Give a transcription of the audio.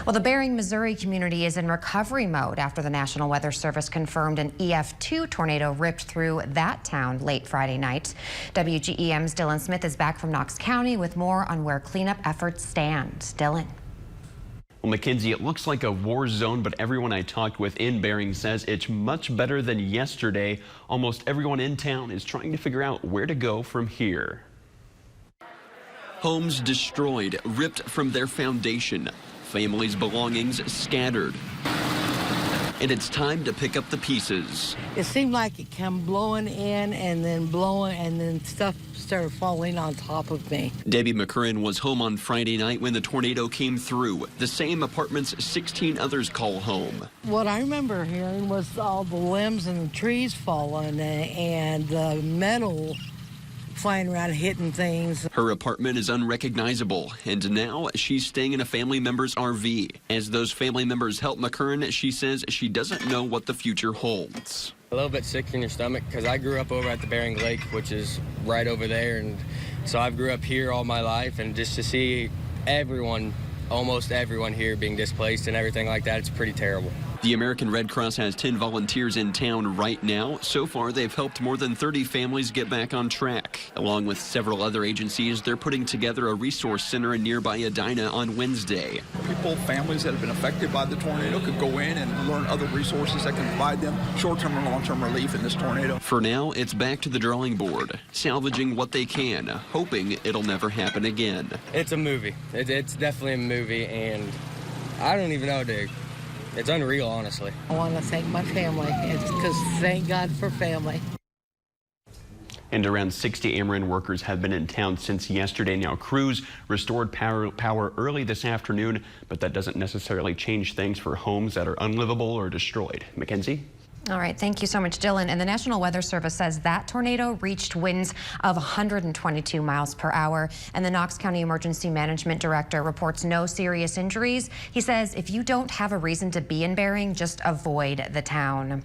Well, the Bering, Missouri community is in recovery mode after the National Weather Service confirmed an EF2 tornado ripped through that town late Friday night. WGEM's Dylan Smith is back from Knox County with more on where cleanup efforts stand. Dylan. Well, Mackenzie, it looks like a war zone, but everyone I talked with in Bering says it's much better than yesterday. Almost everyone in town is trying to figure out where to go from here. Homes destroyed, ripped from their foundation. Families' belongings scattered. And it's time to pick up the pieces. It seemed like it came blowing in and then blowing and then stuff started falling on top of me. Debbie McCurran was home on Friday night when the tornado came through. The same apartments 16 others call home. What I remember hearing was all the limbs and the trees falling and the metal flying around hitting things. Her apartment is unrecognizable, and now she's staying in a family member's RV. As those family members help McCurran, she says she doesn't know what the future holds. A little bit sick in your stomach because I grew up over at the Bering Lake, which is right over there, and so I grew up here all my life, and just to see everyone, almost everyone here being displaced and everything like that, it's pretty terrible. The American Red Cross has 10 volunteers in town right now. So far, they've helped more than 30 families get back on track. Along with several other agencies, they're putting together a resource center in nearby Edina on Wednesday. People, families that have been affected by the tornado could go in and learn other resources that can provide them short-term and long-term relief in this tornado. For now, it's back to the drawing board, salvaging what they can, hoping it'll never happen again. It's a movie. It's definitely a movie, and I don't even know, dude. It's unreal, honestly. I want to thank my family. It's because thank God for family. And around 60 Ameren workers have been in town since yesterday. Now, crews restored power early this afternoon, but that doesn't necessarily change things for homes that are unlivable or destroyed. Mackenzie? All right, thank you so much, Dylan. And the National Weather Service says that tornado reached winds of 122 miles per hour. And the Knox County Emergency Management Director reports no serious injuries. He says if you don't have a reason to be in Bering, just avoid the town.